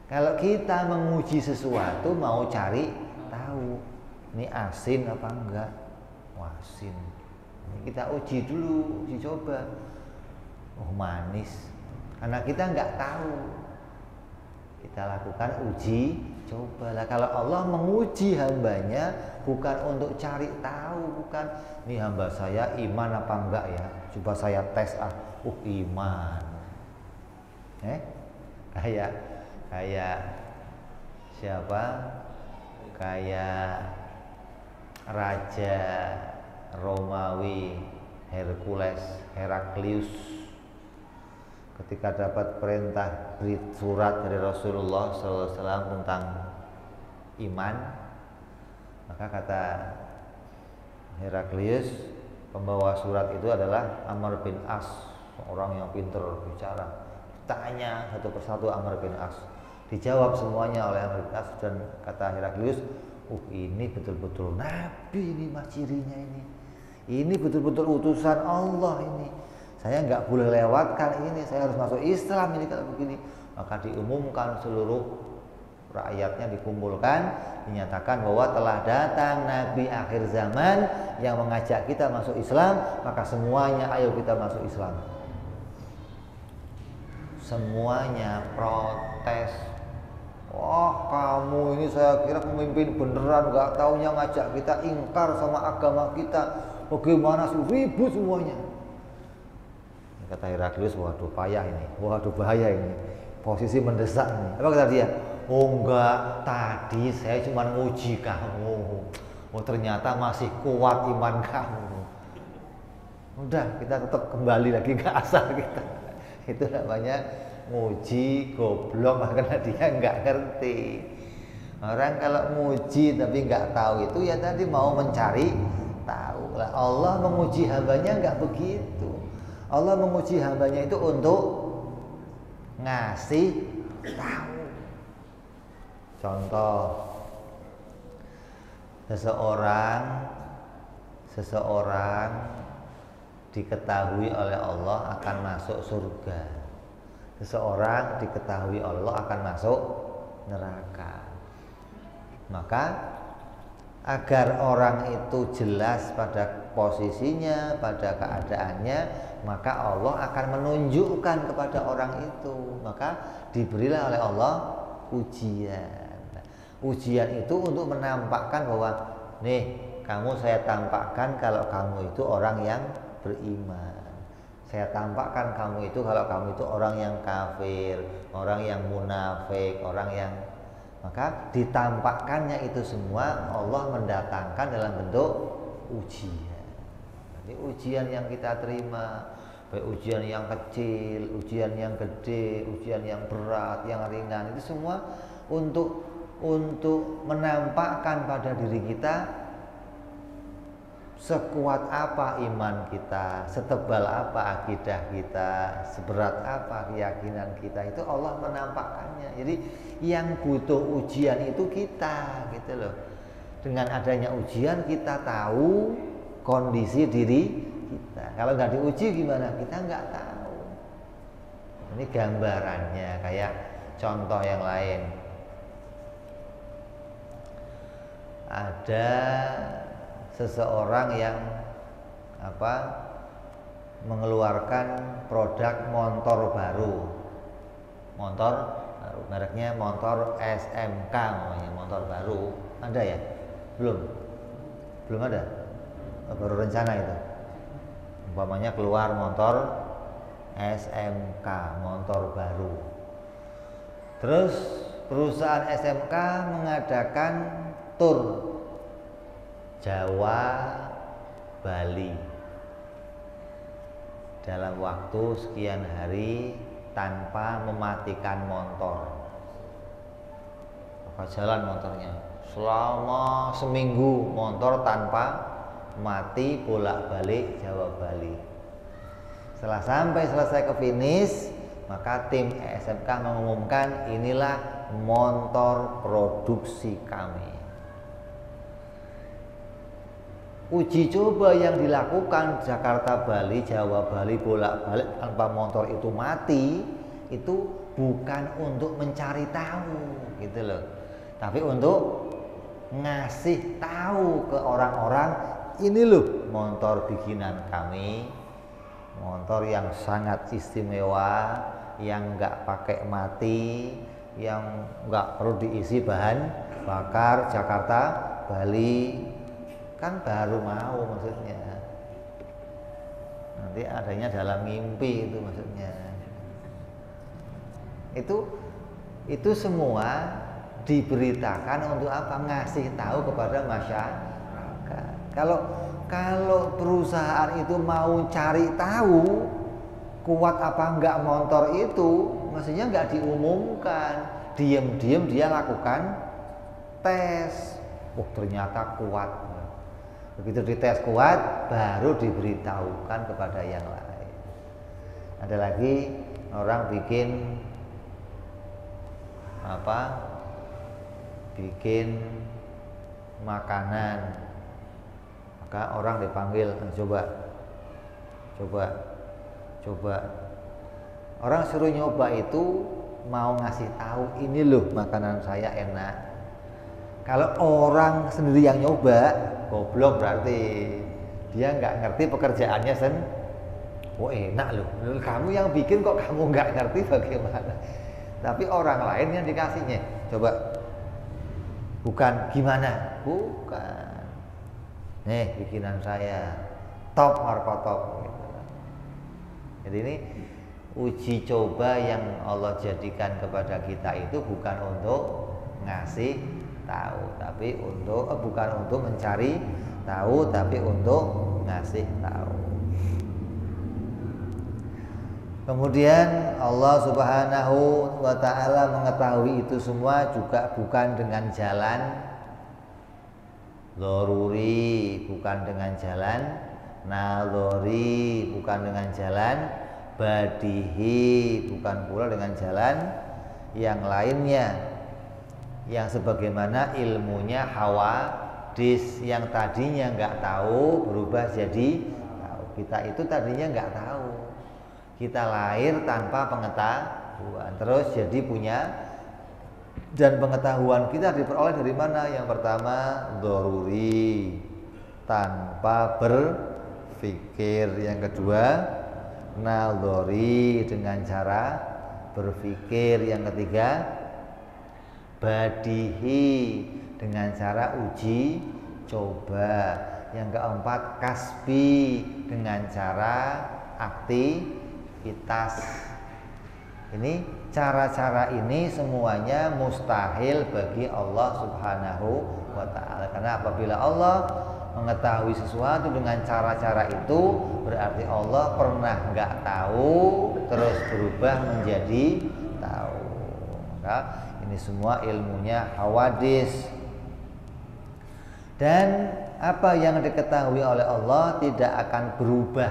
Kalau kita menguji sesuatu mau cari tahu, ini asin apa enggak? Asin. Ini kita uji dulu, uji coba. Oh manis. Karena kita enggak tahu, kita lakukan uji coba. Lah kalau Allah menguji hambanya bukan untuk cari tahu, bukan. Ini hamba saya iman apa enggak ya? Coba saya tes iman. Kayak siapa? Kayak Raja Romawi Heraklius ketika dapat perintah surat dari Rasulullah SAW tentang iman, maka kata Heraklius, pembawa surat itu adalah Amr bin As, orang yang pintar bicara. Tanya satu persatu Amr bin As, dijawab semuanya oleh Amr bin As, dan kata Heraklius, ini betul-betul nabi, ini cirinya ini betul-betul utusan Allah ini. Saya nggak boleh lewatkan ini, saya harus masuk Islam ini kalau begini. Maka diumumkan, seluruh rakyatnya dikumpulkan, dinyatakan bahwa telah datang Nabi akhir zaman yang mengajak kita masuk Islam, maka semuanya ayo kita masuk Islam. Semuanya protes. Wah, kamu ini saya kira pemimpin beneran, nggak taunya ngajak kita ingkar sama agama kita. Bagaimana sih, ribut semuanya. Kata Heraklius, waduh payah ini, waduh bahaya ini, posisi mendesak nih. Apa kata dia? Oh enggak, tadi saya cuma nguji kamu. Oh ternyata masih kuat iman kamu. Udah, kita tetap kembali lagi ke asal kita. Itu namanya nguji goblok, karena dia nggak ngerti. Orang kalau nguji tapi nggak tahu itu ya tadi mau mencari tahu. Lah Allah menguji hambanya nggak begitu. Allah menguji hambanya itu untuk ngasih tahu. Contoh, seseorang diketahui oleh Allah akan masuk surga. Seseorang diketahui oleh Allah akan masuk neraka. Maka agar orang itu jelas pada posisinya, pada keadaannya, maka Allah akan menunjukkan kepada orang itu. Maka diberilah oleh Allah ujian. Ujian itu untuk menampakkan bahwa nih, kamu saya tampakkan kalau kamu itu orang yang beriman. Saya tampakkan kamu itu kalau kamu itu orang yang kafir, orang yang munafik, orang yang, maka ditampakkannya itu semua Allah mendatangkan dalam bentuk ujian. Ini ujian yang kita terima, baik ujian yang kecil, ujian yang gede, ujian yang berat, yang ringan, itu semua untuk menampakkan pada diri kita sekuat apa iman kita, setebal apa akidah kita, seberat apa keyakinan kita, itu Allah menampakkannya. Jadi yang butuh ujian itu kita, gitu loh. Dengan adanya ujian kita tahu kondisi diri kita. Kalau nggak diuji gimana? Kita nggak tahu. Ini gambarannya, kayak contoh yang lain. ada seseorang yang mengeluarkan produk motor baru, mereknya motor SMK namanya, motor baru. Ada ya? Belum ada, baru rencana itu. Umpamanya keluar motor SMK, motor baru. Terus perusahaan SMK mengadakan tur Jawa Bali dalam waktu sekian hari tanpa mematikan motor. Maka jalan motornya selama seminggu, motor tanpa mati, bolak-balik Jawa Bali. Setelah selesai ke finish, maka tim SMK mengumumkan, inilah motor produksi kami. Uji coba yang dilakukan Jakarta Bali, Jawa Bali bolak-balik tanpa motor itu mati, itu bukan untuk mencari tahu gitu loh, tapi untuk ngasih tahu ke orang-orang, ini loh motor bikinan kami, motor yang sangat istimewa, yang nggak pakai mati, yang nggak perlu diisi bahan bakar. Jakarta Bali kan baru mau, maksudnya nanti adanya dalam mimpi, itu maksudnya. Itu semua diberitakan untuk apa? Ngasih tahu kepada masyarakat. Kalau perusahaan itu mau cari tahu kuat apa enggak motor itu, mestinya enggak diumumkan, diam-diam dia lakukan tes. Oh, ternyata kuat. Begitu dites kuat, baru diberitahukan kepada yang lain. Ada lagi orang bikin makanan, maka orang dipanggil, coba. Orang suruh nyoba itu mau ngasih tahu, ini loh makanan saya enak. Kalau orang sendiri yang nyoba, goblok berarti dia nggak ngerti pekerjaannya enak loh. Kamu yang bikin kok kamu nggak ngerti bagaimana? Tapi orang lain yang dikasihnya, coba. Bukan gimana? Bukan. Nih bikinan saya, top markotop. Gitu. Jadi ini uji coba yang Allah jadikan kepada kita itu bukan untuk ngasih tahu, tapi bukan untuk mencari tahu, tapi untuk ngasih tahu. Kemudian Allah Subhanahu wa ta'ala mengetahui itu semua juga bukan dengan jalan dzaruri, bukan dengan jalan nalori, bukan dengan jalan badihi, bukan pula dengan jalan yang lainnya, yang sebagaimana ilmunya hawadis, yang tadinya nggak tahu berubah jadi tahu. Kita itu tadinya nggak tahu, kita lahir tanpa pengetahuan, terus jadi punya, dan pengetahuan kita diperoleh dari mana? Yang pertama dzaruri, tanpa berpikir. Yang kedua nalori, dengan cara berpikir. Yang ketiga badihi, dengan cara uji coba. Yang keempat kasbi, dengan cara aktivitas. Ini cara-cara ini semuanya mustahil bagi Allah Subhanahu wa ta'ala. Karena apabila Allah mengetahui sesuatu dengan cara-cara itu, berarti Allah pernah nggak tahu terus berubah menjadi tahu. Maka ini semua ilmunya hawadis. Dan apa yang diketahui oleh Allah tidak akan berubah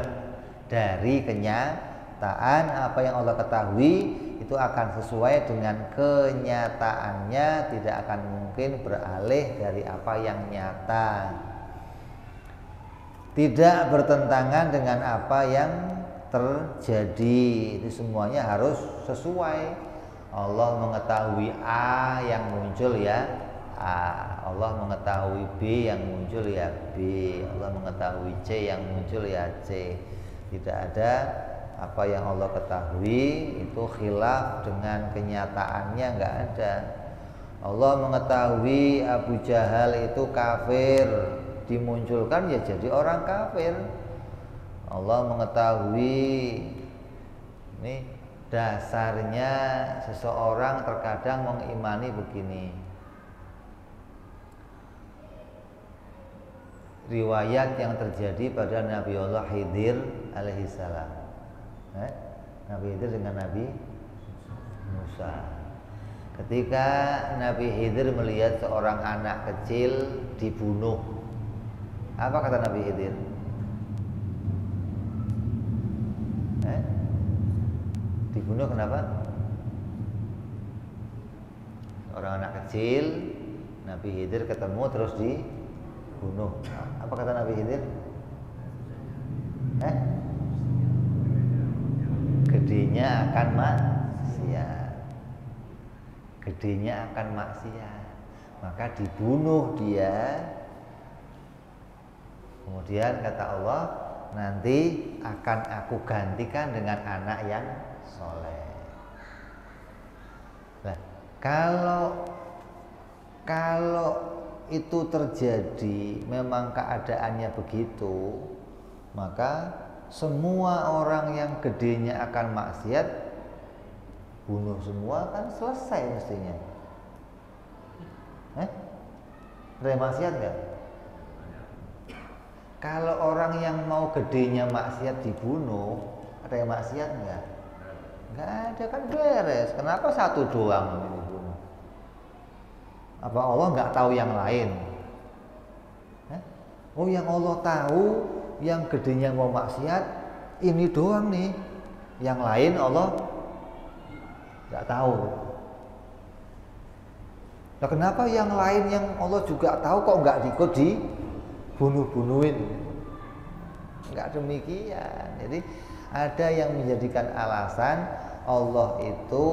dari kenyataan. Apa yang Allah ketahui itu akan sesuai dengan kenyataannya, tidak akan mungkin beralih dari apa yang nyata, tidak bertentangan dengan apa yang terjadi. Itu semuanya harus sesuai. Allah mengetahui A yang muncul ya A, Allah mengetahui B, yang muncul ya B, Allah mengetahui C, yang muncul ya C. Tidak ada apa yang Allah ketahui itu khilaf dengan kenyataannya, nggak ada. Allah mengetahui Abu Jahal itu kafir, dimunculkan ya jadi orang kafir. Allah mengetahui ini dasarnya seseorang terkadang mengimani begini. Riwayat yang terjadi pada Nabi Allah Khidir alaihissalam, Nabi Khidir dengan Nabi Musa. Ketika Nabi Khidir melihat seorang anak kecil dibunuh, apa kata Nabi Khidir? Dibunuh kenapa? Orang anak kecil, Nabi Khidir ketemu terus dibunuh. Apa kata Nabi Khidir? Gedenya akan maksiat. Gedenya akan maksiat. Maka dibunuh dia. Kemudian kata Allah, nanti akan aku gantikan dengan anak yang soleh. Nah, kalau itu terjadi, memang keadaannya begitu, maka semua orang yang gedenya akan maksiat bunuh semua, kan selesai mestinya. Ada maksiat nggak? Kalau orang yang mau gedenya maksiat dibunuh, ada yang maksiat nggak? Nggak ada, kan beres. Kenapa satu doang yang dibunuh? Apa Allah nggak tahu yang lain? Oh, yang Allah tahu, yang gedenya mau maksiat ini doang nih. Yang lain Allah nggak tahu. Nah, kenapa yang lain yang Allah juga tahu kok nggak diikut dibunuh-bunuhin? Nggak demikian. Jadi ada yang menjadikan alasan Allah itu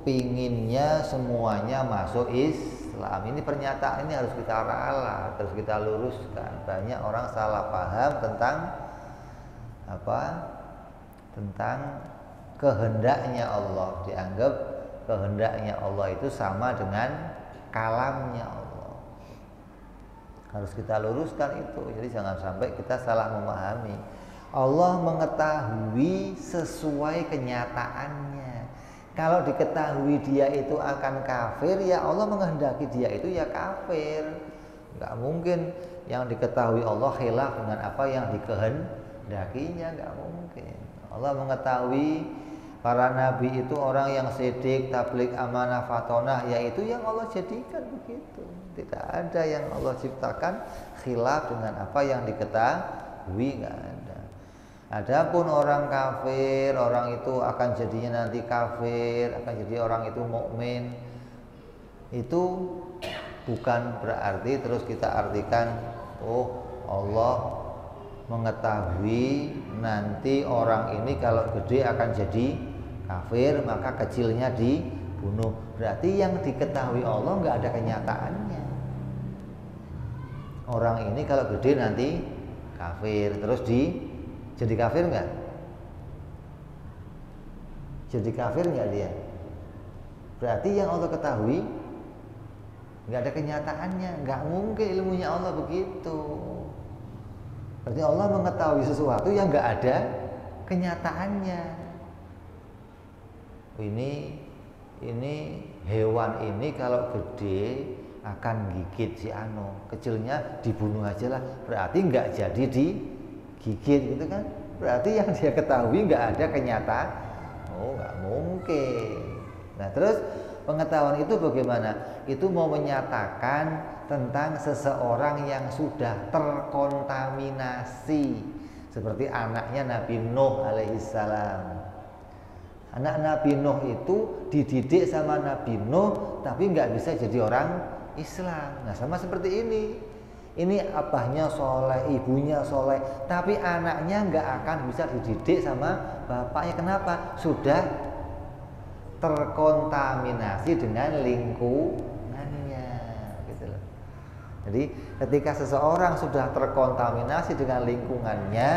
pinginnya semuanya masuk Islam. Ini pernyataan ini harus kita ralat, harus kita luruskan. Banyak orang salah paham tentang apa? Tentang kehendaknya Allah. Dianggap kehendaknya Allah itu sama dengan kalamnya Allah. Harus kita luruskan itu. Jadi jangan sampai kita salah memahami. Allah mengetahui sesuai kenyataannya. Kalau diketahui dia itu akan kafir, ya Allah menghendaki dia itu ya kafir. Nggak mungkin yang diketahui Allah khilaf dengan apa yang dikehendakinya, nggak mungkin. Allah mengetahui para nabi itu orang yang sidik, tabligh, amanah, fatonah, yaitu yang Allah jadikan begitu. Tidak ada yang Allah ciptakan khilaf dengan apa yang diketahui, nggak ada. Adapun orang kafir, orang itu akan jadinya nanti kafir, akan jadi orang itu mukmin. Itu bukan berarti terus kita artikan, oh Allah mengetahui nanti orang ini kalau gede akan jadi kafir, maka kecilnya dibunuh. Berarti yang diketahui Allah nggak ada kenyataannya. Orang ini kalau gede nanti kafir, terus jadi kafir nggak? Jadi kafir nggak dia? Berarti yang Allah ketahui nggak ada kenyataannya. Nggak mungkin ilmunya Allah begitu. Berarti Allah mengetahui sesuatu yang nggak ada kenyataannya. Ini hewan ini kalau gede akan gigit si anu, kecilnya dibunuh aja lah. Berarti nggak jadi digigit gitu kan? Berarti yang dia ketahui nggak ada kenyataan. Oh, nggak mungkin. Nah, terus pengetahuan itu bagaimana? Itu mau menyatakan tentang seseorang yang sudah terkontaminasi, seperti anaknya Nabi Nuh alaihissalam. Anak Nabi Nuh itu dididik sama Nabi Nuh, tapi nggak bisa jadi orang Islam. Nah, sama seperti ini. Ini abahnya soleh, ibunya soleh, tapi anaknya nggak akan bisa dididik sama bapaknya. Kenapa? Sudah terkontaminasi dengan lingkungannya. Gitu. Jadi ketika seseorang sudah terkontaminasi dengan lingkungannya,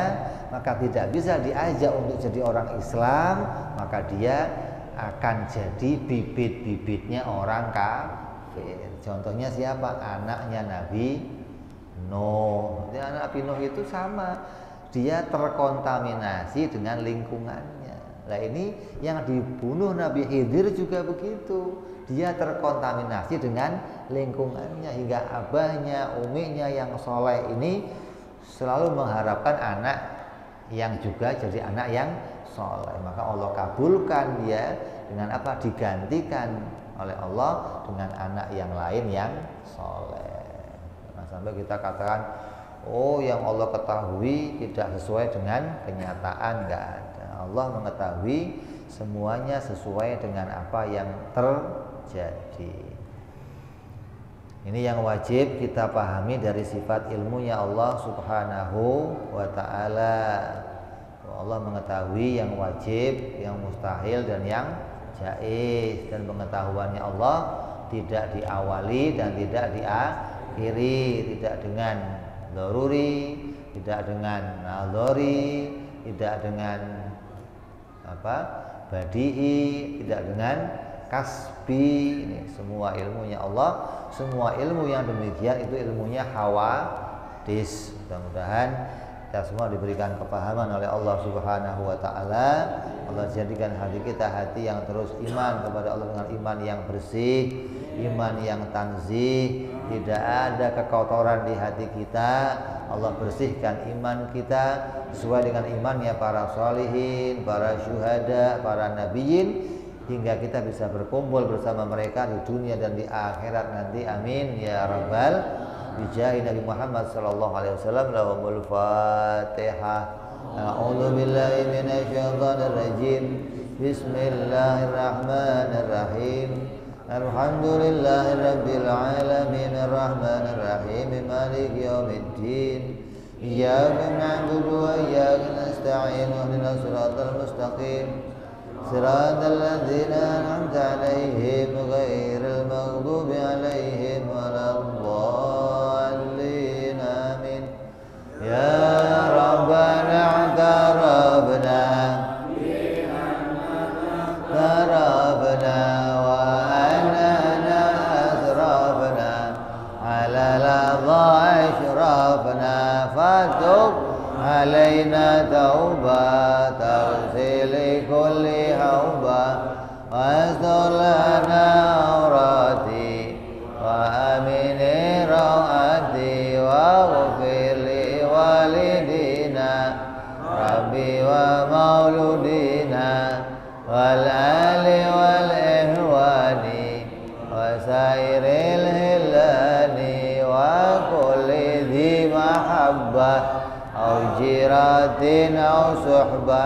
maka tidak bisa diajak untuk jadi orang Islam, maka dia akan jadi bibit-bibitnya orang kafir. Contohnya siapa? Anaknya Nabi Nuh. Jadi anak Nabi Nuh itu sama, dia terkontaminasi dengan lingkungannya. Nah ini yang dibunuh Nabi Khidir juga begitu. Dia terkontaminasi dengan lingkungannya, hingga abahnya, uminya yang soleh ini selalu mengharapkan anak yang juga jadi anak yang soleh. Maka Allah kabulkan dia dengan apa? Digantikan oleh Allah dengan anak yang lain yang soleh. Nah, sampai kita katakan, oh yang Allah ketahui tidak sesuai dengan kenyataan, enggak ada. Allah mengetahui semuanya sesuai dengan apa yang terjadi. Ini yang wajib kita pahami dari sifat ilmunya Allah Subhanahu wa ta'ala. Allah mengetahui yang wajib, yang mustahil, dan yang jaiz. Dan pengetahuannya Allah tidak diawali dan tidak diakhiri, tidak dengan daruri, tidak dengan nalori, tidak dengan badi'i, tidak dengan kasbi. Ini semua ilmunya Allah. Semua ilmu yang demikian itu ilmunya hawadis. Mudah-mudahan kita semua diberikan kepahaman oleh Allah Subhanahu wa ta'ala. Allah jadikan hati kita hati yang terus iman kepada Allah dengan iman yang bersih, iman yang tanzih. Tidak ada kekotoran di hati kita. Allah bersihkan iman kita sesuai dengan imannya para sholihin, para syuhada, para nabiyin, hingga kita bisa berkumpul bersama mereka di dunia dan di akhirat nanti. Amin ya rabbal bijahi Nabi Muhammad sallallahu alaihi wasallam. Lahumul Fatihah. A'udzu billahi minasyaitonir rajim. Bismillahirrahmanirrahim. Alhamdulillahi rabbil alamin arrahmanir rahim maliki yaumiddin. Iyyaka na'budu wa iyyaka nasta'in ihdinas siratal mustaqim. صراط الذين أنعمت عليهم غير المغضوب عليهم ولا الضالين آمين. يا ربنا اعترفنا وأننا أسرفنا على لظى أشرفنا فتب علينا توبة تغسل كل حوبة واستر لنا عوراتي وأمن روعتي واغفر لوالدينا ربي ومولودينا والآل والإخوان وسائر الهلال وكل ذي محبة أو جيرة أو صحبة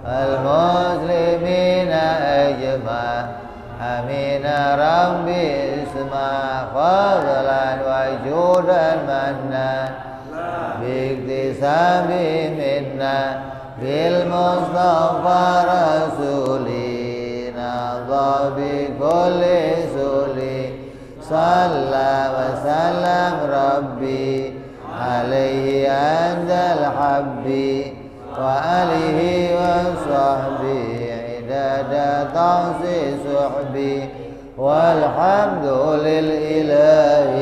المسلمين أجمع. آمين ربي اسمع فضلا وجودا منا باكتساب منا بالمصطفى رسولنا ضى بكل سولي صلى وسلم ربي عليه عند الحب وآله وصحبه عدد تخصيص صحبي والحمد للإله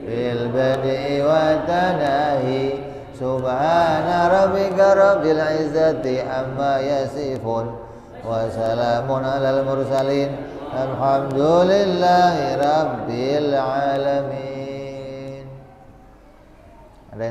بالبدء والتناهي. سبحان ربك رب العزة عما يصفون وسلام على المرسلين الحمد لله رب العالمين.